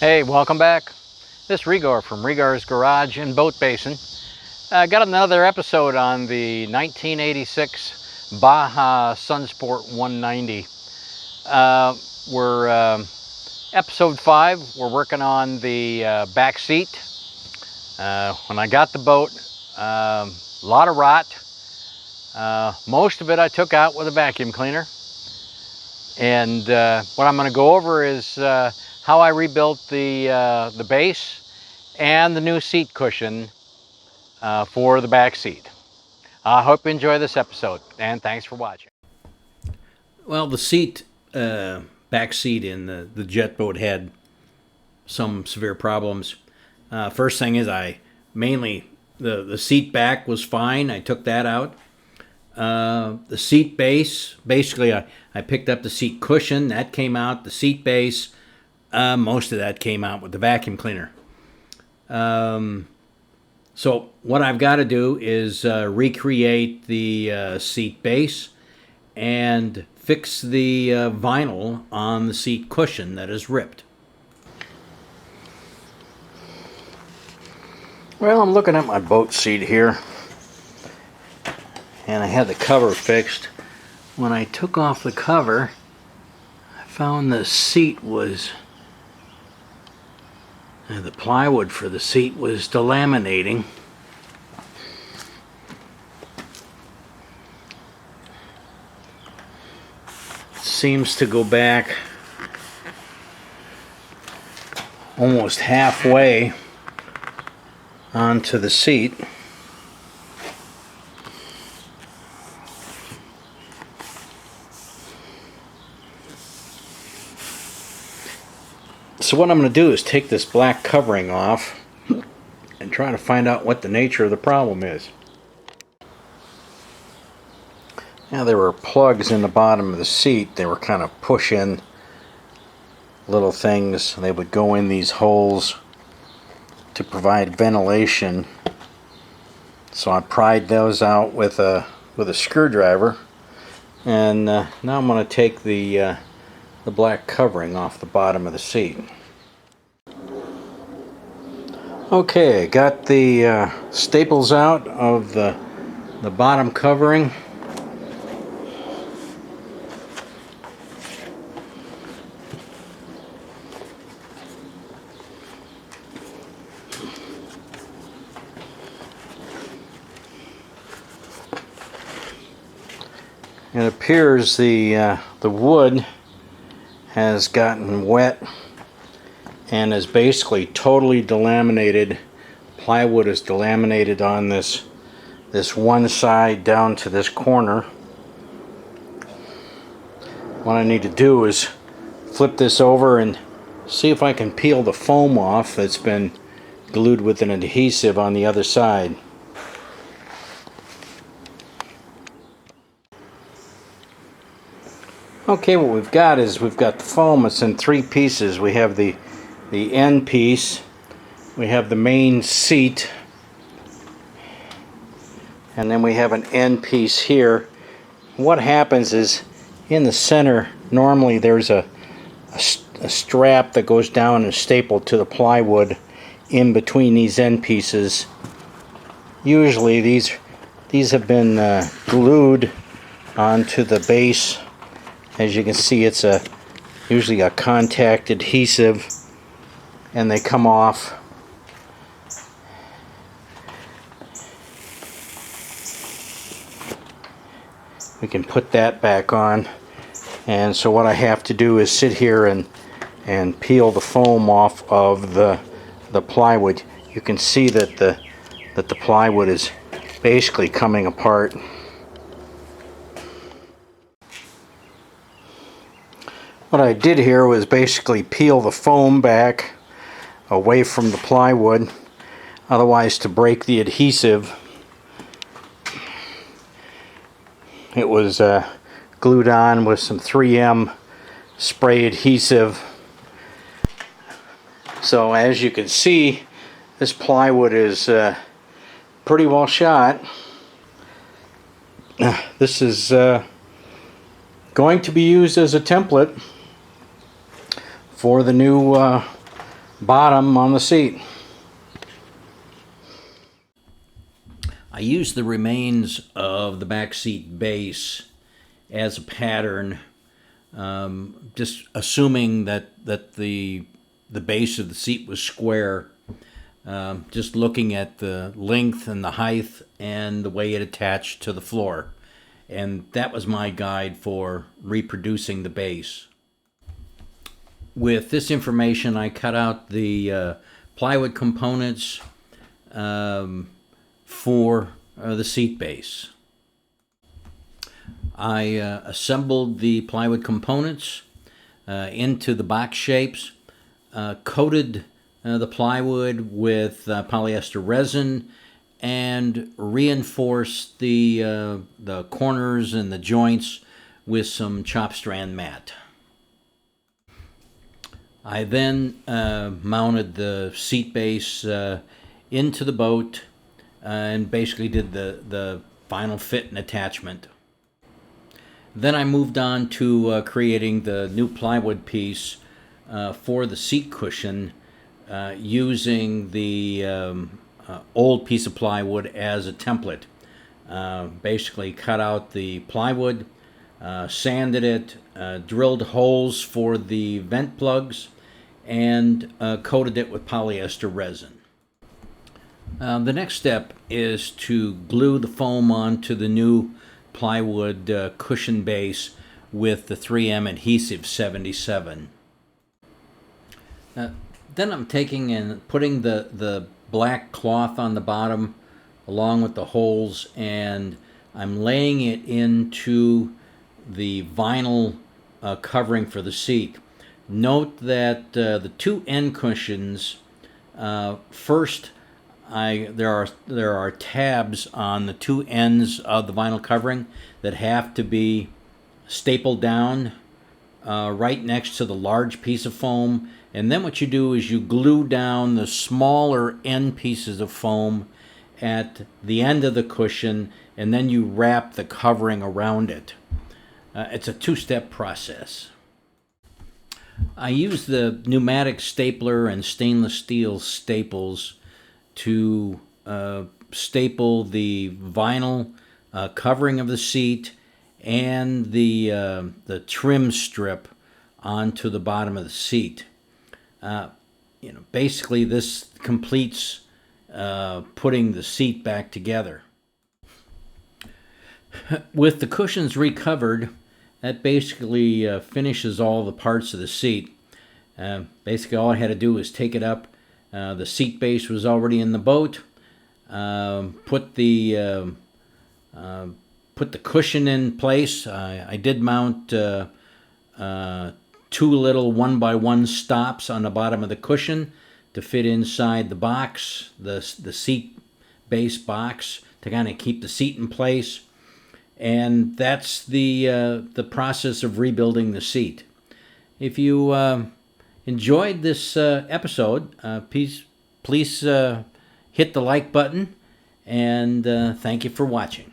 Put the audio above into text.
Hey, welcome back. This is Rigor from Rigor's Garage and Boat Basin. I got another episode on the 1986 Baja Sunsport 190. We're episode 5. We're working on the back seat. When I got the boat, a lot of rot. Most of it I took out with a vacuum cleaner. And what I'm going to go over is how I rebuilt the base and the new seat cushion for the back seat. I hope you enjoy this episode, and thanks for watching. Well, the seat, back seat in the jet boat had some severe problems. First thing is the seat back was fine. I took that out. The seat base, basically I picked up the seat cushion, that came out. The seat base, most of that came out with the vacuum cleaner. So what I've got to do is recreate the seat base and fix the vinyl on the seat cushion that is ripped. Well, I'm looking at my boat seat here, and I had the cover fixed. When I took off the cover, I found the seat was, the plywood for the seat was delaminating. It seems to go back almost halfway onto the seat. So what I'm going to do is take this black covering off and try to find out what the nature of the problem is. Now, there were plugs in the bottom of the seat. They were kind of push-in little things. They would go in these holes to provide ventilation. So I pried those out with a screwdriver, and now I'm going to take the black covering off the bottom of the seat. Okay, got the staples out of the bottom covering. It appears the wood has gotten wet and is basically totally delaminated. Plywood is delaminated on this one side down to this corner. What I need to do is flip this over and see if I can peel the foam off that's been glued with an adhesive on the other side. Okay, what we've got is the foam. It's in 3 pieces. We have the end piece, we have the main seat, and then we have an end piece here. What happens is, in the center, normally there's a strap that goes down and is stapled to the plywood in between these end pieces. Usually these have been glued onto the base. As you can see, it's usually a contact adhesive, and they come off. We can put that back on, and so what I have to do is sit here and peel the foam off of the plywood. You can see that the plywood is basically coming apart. What I did here was basically peel the foam back away from the plywood, otherwise to break the adhesive. It was glued on with some 3M spray adhesive. So as you can see, this plywood is pretty well shot. This is going to be used as a template for the new bottom on the seat. I used the remains of the back seat base as a pattern, just assuming that the base of the seat was square, just looking at the length and the height and the way it attached to the floor. And that was my guide for reproducing the base. With this information, I cut out the plywood components for the seat base. I assembled the plywood components into the box shapes, coated the plywood with polyester resin, and reinforced the corners and the joints with some chop strand mat. I then mounted the seat base into the boat and basically did the final fit and attachment. Then I moved on to creating the new plywood piece for the seat cushion using the old piece of plywood as a template. Basically cut out the plywood, sanded it, drilled holes for the vent plugs, and coated it with polyester resin. The next step is to glue the foam onto the new plywood cushion base with the 3M adhesive 77. Then I'm taking and putting the black cloth on the bottom along with the holes, and I'm laying it into the vinyl covering for the seat. Note that the two end cushions, first there are tabs on the two ends of the vinyl covering that have to be stapled down right next to the large piece of foam. And then what you do is you glue down the smaller end pieces of foam at the end of the cushion, and then you wrap the covering around it. It's a two-step process. I use the pneumatic stapler and stainless steel staples to staple the vinyl covering of the seat and the trim strip onto the bottom of the seat. Basically this completes putting the seat back together. With the cushions recovered, that basically finishes all the parts of the seat. Basically all I had to do was take it up. The seat base was already in the boat. Put the cushion in place. I did mount two little 1x1 stops on the bottom of the cushion to fit inside the box, the seat base box, to kind of keep the seat in place. And that's the process of rebuilding the seat. If you enjoyed this episode, please hit the like button, and thank you for watching.